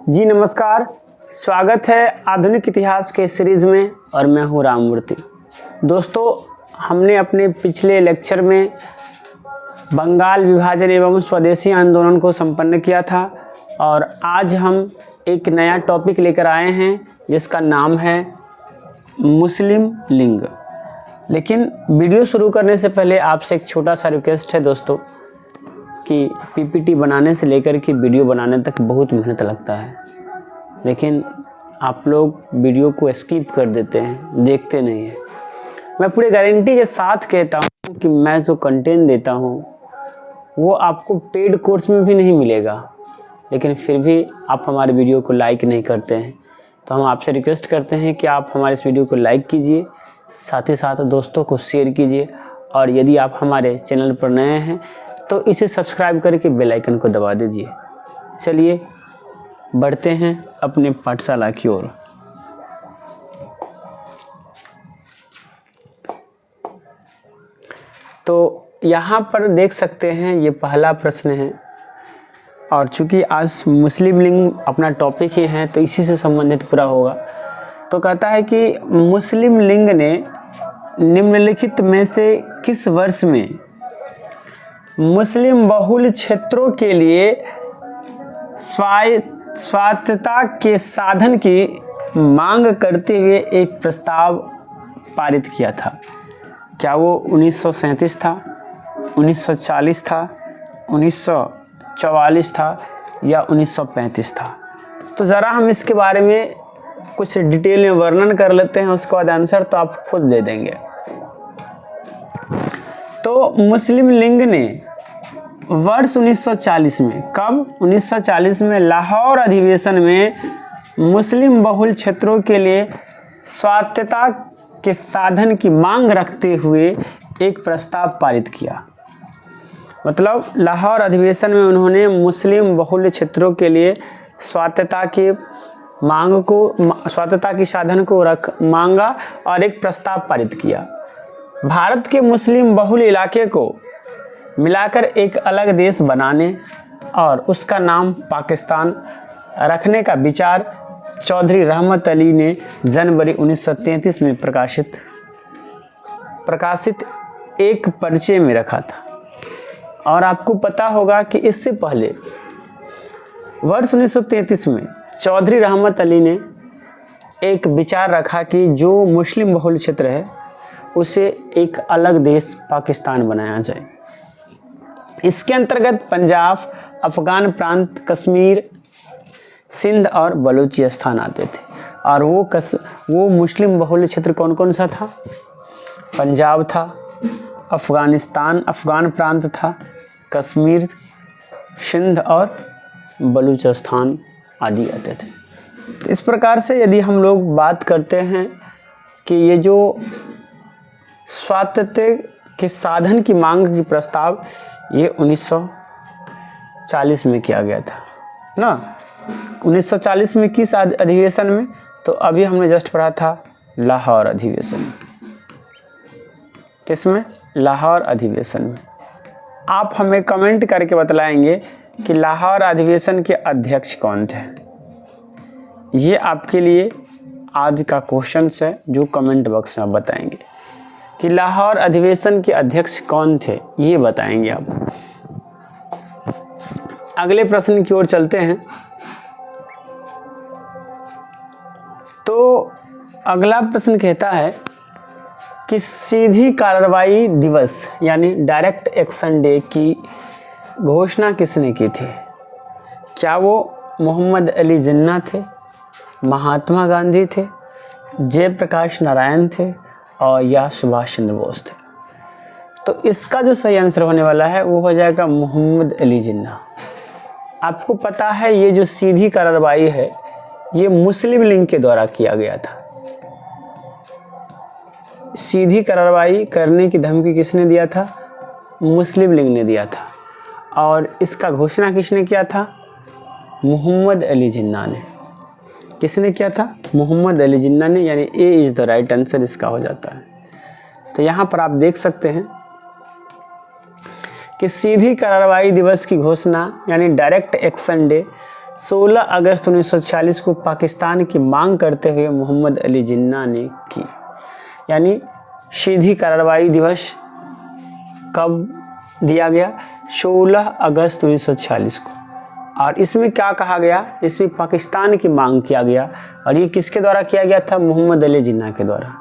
जी नमस्कार, स्वागत है आधुनिक इतिहास के सीरीज़ में और मैं हूँ राममूर्ति। दोस्तों, हमने अपने पिछले लेक्चर में बंगाल विभाजन एवं स्वदेशी आंदोलन को संपन्न किया था और आज हम एक नया टॉपिक लेकर आए हैं जिसका नाम है मुस्लिम लिंग। लेकिन वीडियो शुरू करने से पहले आपसे एक छोटा सा रिक्वेस्ट है दोस्तों कि पीपीटी बनाने से लेकर के वीडियो बनाने तक बहुत मेहनत लगता है, लेकिन आप लोग वीडियो को स्किप कर देते हैं, देखते नहीं हैं। मैं पूरी गारंटी के साथ कहता हूँ कि मैं जो कंटेंट देता हूँ वो आपको पेड कोर्स में भी नहीं मिलेगा, लेकिन फिर भी आप हमारे वीडियो को लाइक नहीं करते हैं। तो हम आपसे रिक्वेस्ट करते हैं कि आप हमारे इस वीडियो को लाइक कीजिए, साथ ही साथ दोस्तों को शेयर कीजिए, और यदि आप हमारे चैनल पर नए हैं तो इसे सब्सक्राइब करके बेल आइकन को दबा दीजिए। चलिए बढ़ते हैं अपने पाठशाला की ओर। तो यहाँ पर देख सकते हैं ये पहला प्रश्न है, और चूंकि आज मुस्लिम लिंग अपना टॉपिक ही है तो इसी से संबंधित पूरा होगा। तो कहता है कि मुस्लिम लिंग ने निम्नलिखित में से किस वर्ष में मुस्लिम बहुल क्षेत्रों के लिए स्वायत्तता के साधन की मांग करते हुए एक प्रस्ताव पारित किया था? क्या वो 1937 था, 1940 था, 1944 था या 1935 था? तो ज़रा हम इसके बारे में कुछ डिटेल में वर्णन कर लेते हैं, उसके बाद आंसर तो आप खुद दे देंगे। तो मुस्लिम लिंग ने वर्ष 1940 में, कब? 1940 में लाहौर अधिवेशन में मुस्लिम बहुल क्षेत्रों के लिए स्वायत्तता के साधन की मांग रखते हुए एक प्रस्ताव पारित किया। मतलब लाहौर अधिवेशन में उन्होंने मुस्लिम बहुल क्षेत्रों के लिए स्वायत्तता की मांग को, स्वायत्तता की साधन को मांगा और एक प्रस्ताव पारित किया। भारत के मुस्लिम बहुल इलाके को मिलाकर एक अलग देश बनाने और उसका नाम पाकिस्तान रखने का विचार चौधरी रहमत अली ने जनवरी 1933 में प्रकाशित एक परिचय में रखा था। और आपको पता होगा कि इससे पहले वर्ष 1933 में चौधरी रहमत अली ने एक विचार रखा कि जो मुस्लिम बहुल क्षेत्र है उसे एक अलग देश पाकिस्तान बनाया जाए। इसके अंतर्गत पंजाब, अफगान प्रांत, कश्मीर, सिंध और बलूचिस्तान आते थे। और वो मुस्लिम बहुल क्षेत्र कौन कौन सा था? पंजाब था, अफगान प्रांत था, कश्मीर, सिंध और बलूचिस्तान आदि आते थे। तो इस प्रकार से यदि हम लोग बात करते हैं कि ये जो स्वायत्तता के साधन की मांग की प्रस्ताव ये 1940 में किया गया था ना। 1940 में किस अधिवेशन में? तो अभी हमने जस्ट पढ़ा था लाहौर अधिवेशन। किसमें? लाहौर अधिवेशन में। आप हमें कमेंट करके बतलाएंगे कि लाहौर अधिवेशन के अध्यक्ष कौन थे। ये आपके लिए आज का क्वेश्चन है जो कमेंट बॉक्स में बताएंगे कि लाहौर अधिवेशन के अध्यक्ष कौन थे, ये बताएंगे आप। अगले प्रश्न की ओर चलते हैं। तो अगला प्रश्न कहता है कि सीधी कार्रवाई दिवस यानी डायरेक्ट एक्शन डे की घोषणा किसने की थी? क्या वो मोहम्मद अली जिन्ना थे, महात्मा गांधी थे, जयप्रकाश नारायण थे और या सुभाष चंद्र बोस थे? तो इसका जो सही आंसर होने वाला है वो हो जाएगा मोहम्मद अली जिन्ना। आपको पता है ये जो सीधी कार्रवाई है ये मुस्लिम लीग के द्वारा किया गया था। सीधी कार्रवाई करने की धमकी किसने दिया था? मुस्लिम लीग ने दिया था। और इसका घोषणा किसने किया था? मोहम्मद अली जिन्ना ने। किसने किया था? मोहम्मद अली जिन्ना ने, यानी A is the right answer इसका हो जाता है। तो यहाँ पर आप देख सकते हैं कि सीधी कार्रवाई दिवस की घोषणा यानी डायरेक्ट एक्शन डे 16 अगस्त 1946 को पाकिस्तान की मांग करते हुए मोहम्मद अली जिन्ना ने की। यानी सीधी कार्रवाई दिवस कब दिया गया? 16 अगस्त 1946 को। और इसमें क्या कहा गया? इसमें पाकिस्तान की मांग किया गया और ये किसके द्वारा किया गया था? मोहम्मद अली जिन्ना के द्वारा।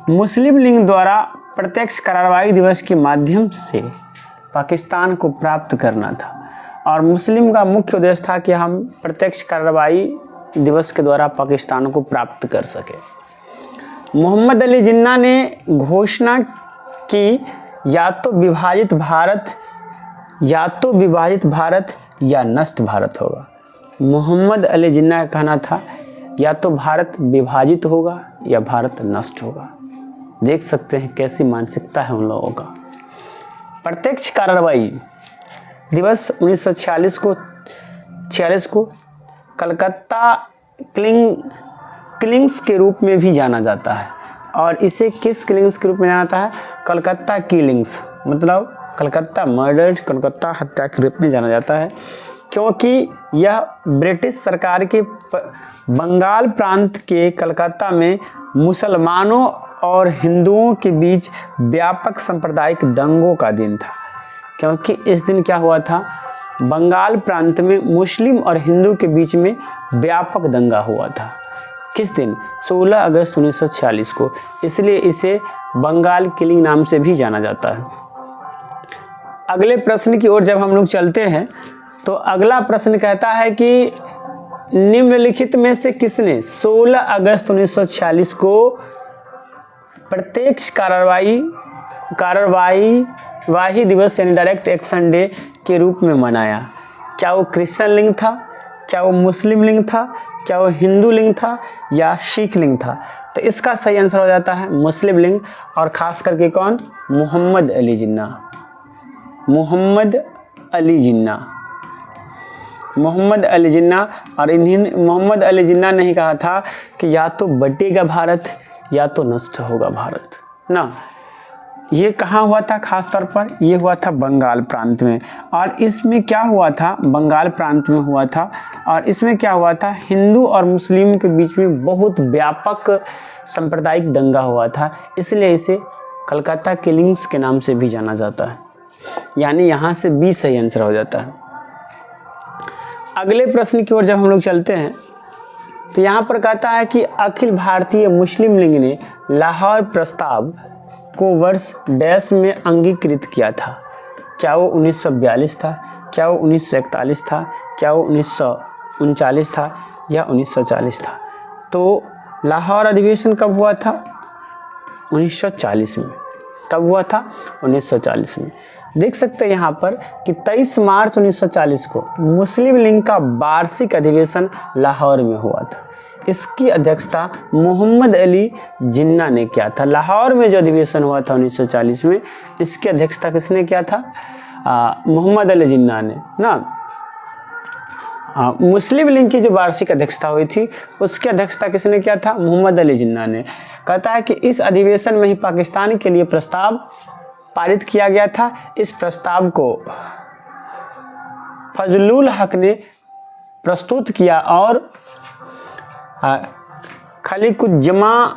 मुस्लिम लीग द्वारा प्रत्यक्ष कार्रवाई दिवस के माध्यम से पाकिस्तान को प्राप्त करना था और मुस्लिम का मुख्य उद्देश्य था कि हम प्रत्यक्ष कार्रवाई दिवस के द्वारा पाकिस्तान को प्राप्त कर सके। मोहम्मद अली जिन्ना ने घोषणा की या तो विभाजित भारत या नष्ट भारत होगा। मोहम्मद अली जिन्ना का कहना था या तो भारत विभाजित होगा या भारत नष्ट होगा। देख सकते हैं कैसी मानसिकता है उन लोगों का। प्रत्यक्ष कार्रवाई दिवस 1946 को कलकत्ता किलिंग्स के रूप में भी जाना जाता है। और इसे किस किलिंग्स के रूप में जाना जाता है? कलकत्ता किलिंग्स, मतलब कलकत्ता मर्डर, कलकत्ता हत्या के रूप में जाना जाता है, क्योंकि यह ब्रिटिश सरकार के बंगाल प्रांत के कलकत्ता में मुसलमानों और हिंदुओं के बीच व्यापक सांप्रदायिक दंगों का दिन था। क्योंकि इस दिन क्या हुआ था? बंगाल प्रांत में मुस्लिम और हिंदू के बीच में व्यापक दंगा हुआ था। किस दिन? 16 अगस्त 1946 को। इसलिए इसे बंगाल किलिंग नाम से भी जाना जाता है। अगले प्रश्न की ओर जब हम लोग चलते हैं तो अगला प्रश्न कहता है कि निम्नलिखित में से किसने 16 अगस्त 1946 को प्रत्यक्ष कार्रवाई दिवस यानी डायरेक्ट एक्शन डे के रूप में मनाया? क्या वो क्रिश्चियन लिंग था, क्या वो मुस्लिम लिंग था, क्या वो हिंदू लिंग था या सिख लिंग था? तो इसका सही आंसर हो जाता है मुस्लिम लिंग। और ख़ास करके कौन? मोहम्मद अली जिन्ना। मोहम्मद अली जिन्ना। और मोहम्मद अली जिन्ना ने ही कहा था कि या तो बटेगा भारत या तो नष्ट होगा भारत ना। ये कहाँ हुआ था? खास तौर पर ये हुआ था बंगाल प्रांत में। और इसमें क्या हुआ था? बंगाल प्रांत में हुआ था। और इसमें क्या हुआ था? हिंदू और मुस्लिम के बीच में बहुत व्यापक सांप्रदायिक दंगा हुआ था। इसलिए इसे कलकत्ता किलिंग्स के नाम से भी जाना जाता है। यानी यहाँ से बी सही आंसर हो जाता है। अगले प्रश्न की ओर जब हम लोग चलते हैं तो यहाँ पर कहता है कि अखिल भारतीय मुस्लिम लीग ने लाहौर प्रस्ताव को वर्ष डैश में अंगीकृत किया था? क्या वो 1942 था, क्या वो 1941 था, क्या वो 1939 था या 1940 था? तो लाहौर अधिवेशन कब हुआ था? 1940 में। कब हुआ था? 1940 में। देख सकते हैं यहाँ पर कि 23 मार्च 1940 को मुस्लिम लीग का वार्षिक अधिवेशन लाहौर में हुआ था। इसकी अध्यक्षता मोहम्मद अली जिन्ना ने किया था। लाहौर में जो अधिवेशन हुआ था 1940 में, इसकी अध्यक्षता किसने किया था? मोहम्मद अली जिन्ना ने ना। मुस्लिम लीग की जो वार्षिक अध्यक्षता हुई थी उसकी अध्यक्षता किसने किया था? मोहम्मद अली जिन्ना ने। कहता है कि इस अधिवेशन में ही पाकिस्तान के लिए प्रस्ताव पारित किया गया था। इस प्रस्ताव को फजलुल हक ने प्रस्तुत किया और खलीकुज्जमा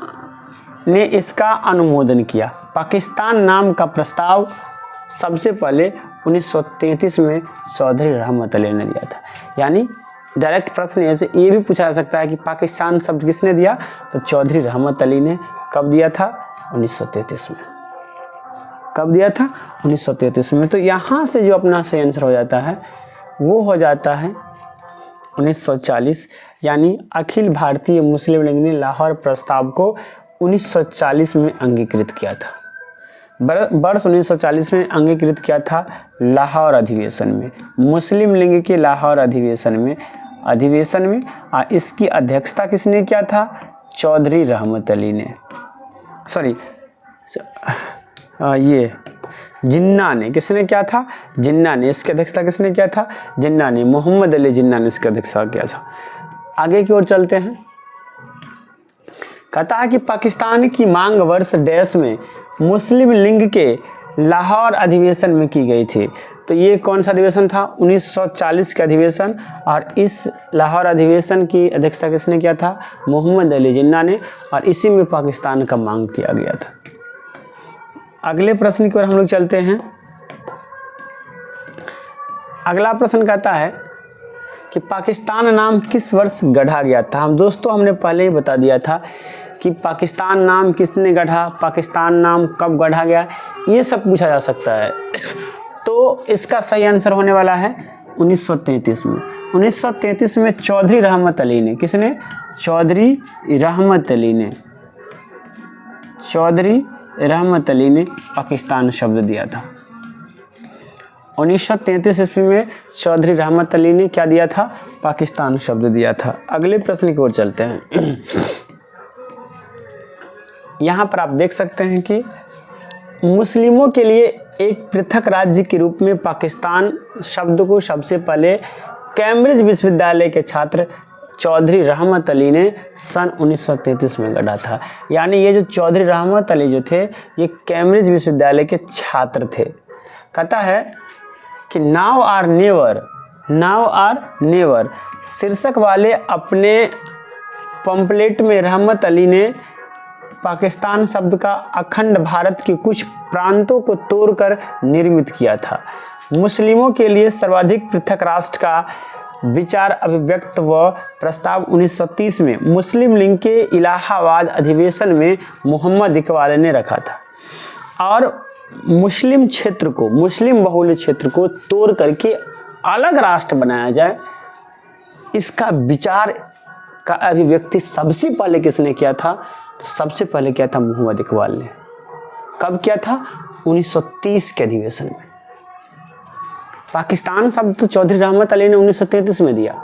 ने इसका अनुमोदन किया। पाकिस्तान नाम का प्रस्ताव सबसे पहले 1933 में चौधरी रहमत अली ने दिया था। यानी डायरेक्ट प्रश्न ऐसे ये भी पूछा जा सकता है कि पाकिस्तान शब्द किसने दिया? तो चौधरी रहमत अली ने। कब दिया था? 1933 में। कब दिया था? 1933 में। तो यहाँ से जो अपना सही आंसर हो जाता है वो हो जाता है 1940। यानी अखिल भारतीय मुस्लिम लीग ने लाहौर प्रस्ताव को 1940 में अंगीकृत किया था। वर्ष 1940 में अंगीकृत किया था लाहौर अधिवेशन में, मुस्लिम लीग के लाहौर अधिवेशन में। इसकी अध्यक्षता किसने किया था? चौधरी रहमत अली ने। ये जिन्ना ने। किसने किया था? जिन्ना ने। इसकी अध्यक्षता किसने किया था? जिन्ना ने। मोहम्मद अली जिन्ना ने इसकी अध्यक्षता किया था। आगे की ओर चलते हैं। कहता है कि पाकिस्तान की मांग वर्ष डैश में मुस्लिम लीग के लाहौर अधिवेशन में की गई थी। तो ये कौन सा अधिवेशन था? 1940 का अधिवेशन। और इस लाहौर अधिवेशन की अध्यक्षता किसने किया था? मोहम्मद अली जिन्ना ने। और इसी में पाकिस्तान का मांग किया गया था। अगले प्रश्न की ओर हम लोग चलते हैं। अगला प्रश्न कहता है कि पाकिस्तान नाम किस वर्ष गढ़ा गया था? हमने पहले ही बता दिया था कि पाकिस्तान नाम किसने गढ़ा, पाकिस्तान नाम कब गढ़ा गया, ये सब पूछा जा सकता है। तो इसका सही आंसर होने वाला है 1933 में। 1933 में चौधरी रहमत अली ने, किसने? चौधरी रहमत अली ने पाकिस्तान शब्द दिया था। 1933 ईस्वी में चौधरी रहमत अली ने क्या दिया था? पाकिस्तान शब्द दिया था। अगले प्रश्न की ओर चलते हैं। यहाँ पर आप देख सकते हैं कि मुस्लिमों के लिए एक पृथक राज्य के रूप में पाकिस्तान शब्द को सबसे पहले कैम्ब्रिज विश्वविद्यालय के छात्र चौधरी रहमत अली ने सन 1933 में गढ़ा था। यानी ये जो चौधरी रहमत अली जो थे, ये कैम्ब्रिज विश्वविद्यालय के छात्र थे। कहता है कि नाउ आर नेवर शीर्षक वाले अपने पंपलेट में रहमत अली ने पाकिस्तान शब्द का अखंड भारत के कुछ प्रांतों को तोड़कर निर्मित किया था। मुस्लिमों के लिए सर्वाधिक पृथक राष्ट्र का विचार अभिव्यक्त व प्रस्ताव 1930 में मुस्लिम लीग के इलाहाबाद अधिवेशन में मोहम्मद इकबाल ने रखा था। और मुस्लिम बहुल क्षेत्र को तोड़ करके अलग राष्ट्र बनाया जाए, इसका विचार का अभिव्यक्ति सबसे पहले किसने किया था? तो सबसे पहले किया था मोहम्मद इकबाल ने। कब किया था? 1930 के अधिवेशन में। पाकिस्तान शब्द तो चौधरी रहमत अली ने 1933 में दिया,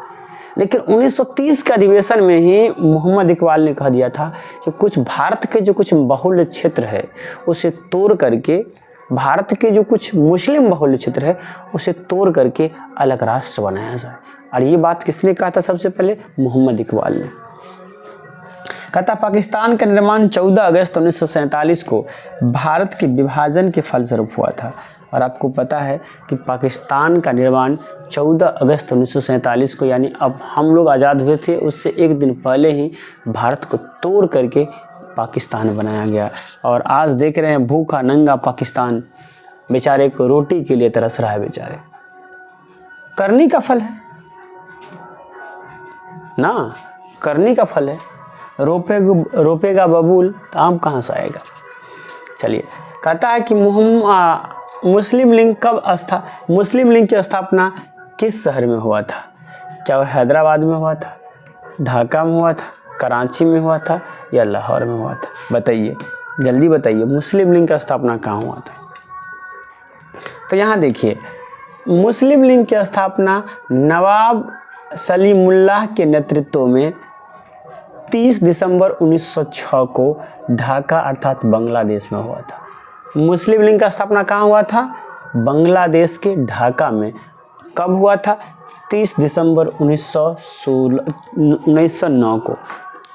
लेकिन 1930 के अधिवेशन में ही मोहम्मद इकबाल ने कह दिया था कि कुछ भारत के जो कुछ बहुल क्षेत्र है उसे तोड़ करके, भारत के जो कुछ मुस्लिम बहुल क्षेत्र है उसे तोड़ करके अलग राष्ट्र बनाया जाए। और ये बात किसने कहा था? सबसे पहले मोहम्मद इकबाल ने। कहता पाकिस्तान का निर्माण 14 अगस्त 1947 को भारत के विभाजन के फलस्वरूप हुआ था। और आपको पता है कि पाकिस्तान का निर्माण 14 अगस्त 1947 को, यानी अब हम लोग आज़ाद हुए थे उससे एक दिन पहले ही भारत को तोड़ करके पाकिस्तान बनाया गया। और आज देख रहे हैं भूखा नंगा पाकिस्तान बेचारे को रोटी के लिए तरस रहा है। बेचारे करनी का फल है ना, करनी का फल है। रोपेगा बबूल तो आम कहाँ से आएगा। चलिए, कहता है कि मुस्लिम लीग की स्थापना किस शहर में हुआ था? क्या वह हैदराबाद में हुआ था, ढाका में हुआ था, कराची में हुआ था या लाहौर में हुआ था? बताइए, जल्दी बताइए, मुस्लिम लीग का स्थापना कहाँ हुआ था? तो यहाँ देखिए, मुस्लिम लीग की स्थापना नवाब सलीमुल्लाह के नेतृत्व में 30 दिसंबर 1906 को ढाका अर्थात बांग्लादेश में हुआ था। मुस्लिम लीग का स्थापना कहाँ हुआ था? बांग्लादेश के ढाका में। कब हुआ था? 30 दिसंबर 1909 को।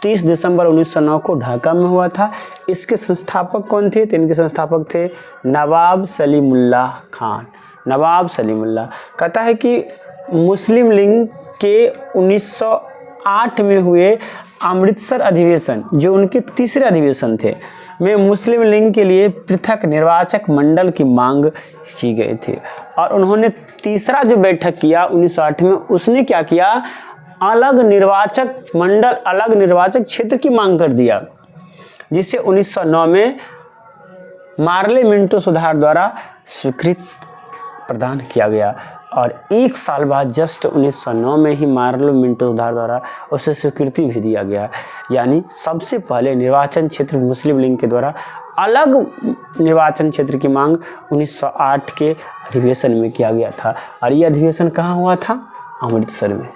30 दिसंबर 1909 को ढाका में हुआ था। इसके संस्थापक कौन थे? तो इनके संस्थापक थे नवाब सलीमुल्लाह खान। नवाब सलीमुल्लाह। कहता है कि मुस्लिम लीग के 1908 में हुए अमृतसर अधिवेशन, जो उनके तीसरे अधिवेशन थे, में मुस्लिम लीग के लिए पृथक निर्वाचक मंडल की मांग की गई थी। और उन्होंने तीसरा जो बैठक किया 1908 में, उसने क्या किया? अलग निर्वाचक मंडल, अलग निर्वाचक क्षेत्र की मांग कर दिया, जिसे 1909 में मार्ले मिंटो सुधार द्वारा स्वीकृत प्रदान किया गया। और एक साल बाद जस्ट 1909 में ही मार्ले मिंटो सुधार द्वारा उसे स्वीकृति भी दिया गया। यानी सबसे पहले निर्वाचन क्षेत्र मुस्लिम लीग के द्वारा अलग निर्वाचन क्षेत्र की मांग 1908 के अधिवेशन में किया गया था। और ये अधिवेशन कहाँ हुआ था? अमृतसर में।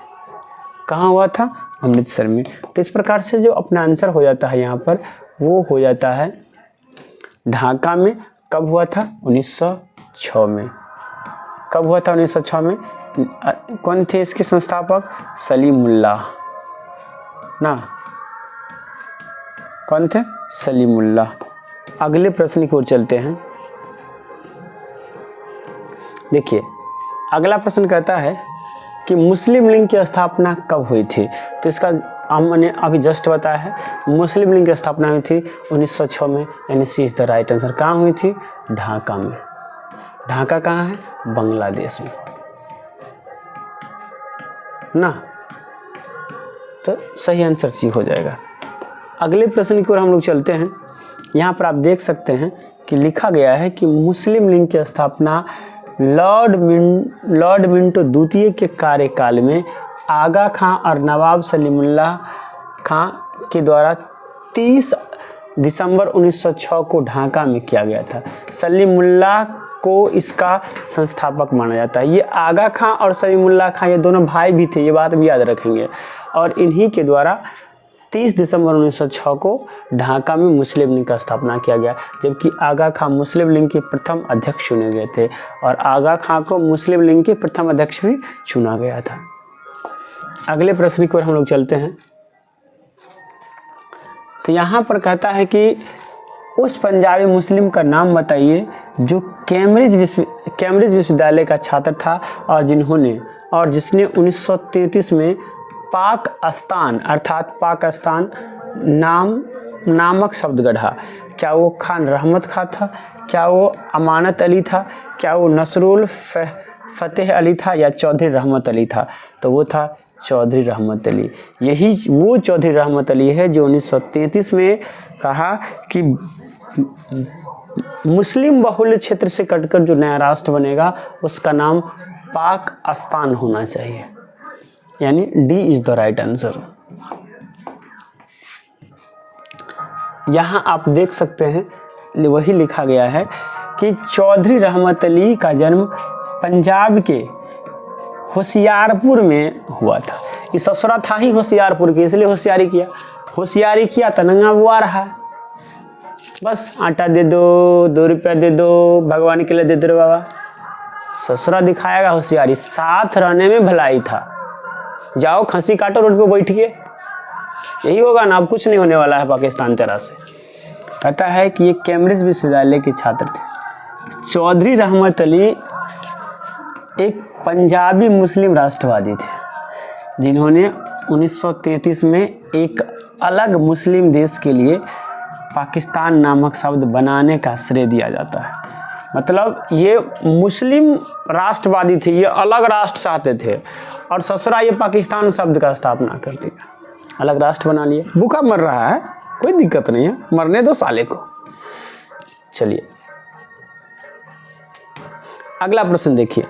कहाँ हुआ था? अमृतसर में। तो इस प्रकार से जो अपना आंसर हो जाता है यहाँ पर, वो हो जाता है ढाका में। कब हुआ था? 1906 में। कब हुआ था? 1906 में। कौन थे इसके संस्थापक? सलीमुल्लाह ना, कौन थे? सलीमुल्लाह। अगले प्रश्न की ओर चलते हैं। देखिए, अगला प्रश्न कहता है कि मुस्लिम लीग की स्थापना कब हुई थी। तो इसका हमने अभी जस्ट बताया है, मुस्लिम लीग की स्थापना हुई थी 1906 में, यानी सी इज द राइट आंसर। कहाँ हुई थी? ढाका में। ढाका कहाँ है? बांग्लादेश में ना। तो सही आंसर सी हो जाएगा। अगले प्रश्न की ओर हम लोग चलते हैं। यहाँ पर आप देख सकते हैं कि लिखा गया है कि मुस्लिम लीग की स्थापना लॉर्ड मिंटो द्वितीय के कार्यकाल में आगा खां और नवाब सलीमुल्लाह खां के द्वारा 30 दिसंबर 1906 को ढाका में किया गया था। सलीमुल्लाह को इसका संस्थापक माना जाता है। ये आगा खां और सलीमुल्लाह खां ये दोनों भाई भी थे, ये बात भी याद रखेंगे। और इन्हीं के द्वारा 30 दिसंबर 1906 को ढाका में मुस्लिम लीग का स्थापना किया गया, जबकि आगा खां मुस्लिम लीग के प्रथम अध्यक्ष चुने गए थे और आगा खां को मुस्लिम लीग के प्रथम अध्यक्ष भी चुना गया था। अगले प्रश्न की ओर हम लोग चलते हैं। तो यहाँ पर कहता है कि उस पंजाबी मुस्लिम का नाम बताइए जो कैम्ब्रिज विश्वविद्यालय का छात्र था और जिसने 1933 में पाकिस्तान अर्थात पाकिस्तान नामक शब्द गढ़ा। क्या वो खान रहमत खां था? क्या वो अमानत अली था? क्या वो नसरुल फतेह अली था या चौधरी रहमत अली था? तो वो था चौधरी रहमत अली। यही वो चौधरी रहमत अली है जो 1933 में कहा कि मुस्लिम बहुल्य क्षेत्र से कटकर जो नया राष्ट्र बनेगा उसका नाम पाकिस्तान होना चाहिए, यानी D is the right answer. यहाँ आप देख सकते हैं वही लिखा गया है कि चौधरी रहमत अली का जन्म पंजाब के होशियारपुर में हुआ था। ये ससुरा था ही होशियारपुर के, इसलिए होशियारी किया तो नंगा बुआ रहा। बस आटा दे दो, 2 रुपया दे दो, भगवान के लिए दे दो बाबा। ससुरा दिखाएगा होशियारी, साथ रहने में भलाई था। जाओ खसी काटो रोड पे बैठ के, यही होगा ना। अब कुछ नहीं होने वाला है पाकिस्तान तरह से। कहता है कि ये कैम्ब्रिज विश्वविद्यालय के छात्र थे। चौधरी रहमत अली एक पंजाबी मुस्लिम राष्ट्रवादी थे जिन्होंने 1933 में एक अलग मुस्लिम देश के लिए पाकिस्तान नामक शब्द बनाने का श्रेय दिया जाता है। मतलब ये मुस्लिम राष्ट्रवादी थे, ये अलग राष्ट्र चाहते थे और ससुरा ये पाकिस्तान शब्द का स्थापना कर दिया, अलग राष्ट्र बना लिया। भूखा मर रहा है, कोई दिक्कत नहीं है, मरने दो साले को। चलिए अगला प्रश्न देखिए।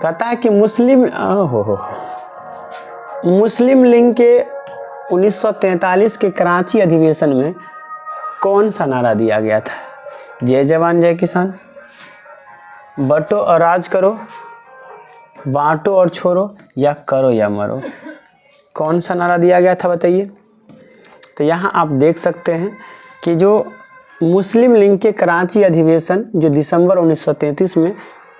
कहता है कि मुस्लिम लीग के 1943 के कराची अधिवेशन में कौन सा नारा दिया गया था? जय जवान जय किसान, बटो और राज करो, बांटो और छोड़ो, या करो या मरो। कौन सा नारा दिया गया था बताइए। तो यहाँ आप देख सकते हैं कि जो मुस्लिम लीग के कराची अधिवेशन जो दिसंबर 1933 में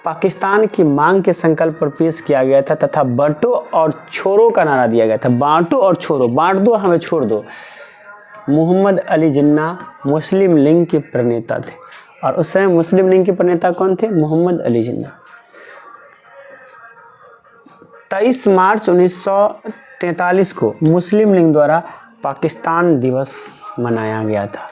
पाकिस्तान की मांग के संकल्प पर पेश किया गया था तथा बांटो और छोड़ो का नारा दिया गया था। बांटो और छोड़ो, बांट दो हमें छोड़ दो। मोहम्मद अली जिन्ना मुस्लिम लीग के प्रणेता थे और उस समय मुस्लिम लीग के प्रणेता कौन थे? मोहम्मद अली जिन्ना। 23 मार्च 1943 को मुस्लिम लीग द्वारा पाकिस्तान दिवस मनाया गया था।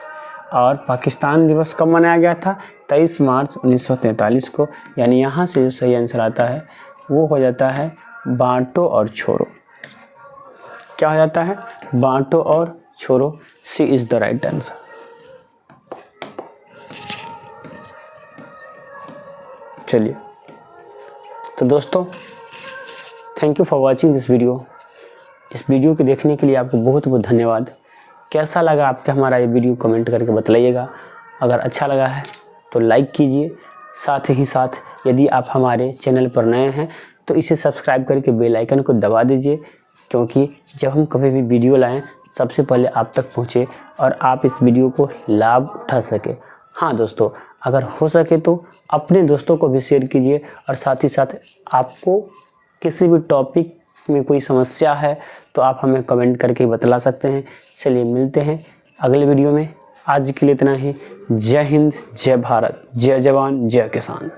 और पाकिस्तान दिवस कब मनाया गया था? 23 मार्च 1943 को। यानी यहाँ से जो सही आंसर आता है वो हो जाता है बांटो और छोड़ो। क्या हो जाता है? बांटो और छोड़ो। सी इज द राइट आंसर। चलिए तो दोस्तों, thank you for watching this video. इस वीडियो को देखने के लिए आपको बहुत बहुत धन्यवाद। कैसा लगा आपका हमारा ये वीडियो कमेंट करके बताइएगा। अगर अच्छा लगा है तो लाइक कीजिए। साथ ही साथ यदि आप हमारे चैनल पर नए हैं तो इसे सब्सक्राइब करके बेल आइकन को दबा दीजिए, क्योंकि जब हम कभी भी वीडियो लाएं सबसे पहले आप तक पहुंचे और आप इस वीडियो को लाभ उठा सके। हाँ दोस्तों, अगर हो सके तो अपने दोस्तों को भी शेयर कीजिए और साथ ही साथ आपको किसी भी टॉपिक में कोई समस्या है तो आप हमें कमेंट करके बतला सकते हैं। चलिए मिलते हैं अगले वीडियो में। आज के लिए इतना ही। जय हिंद, जय भारत, जय जवान, जय किसान।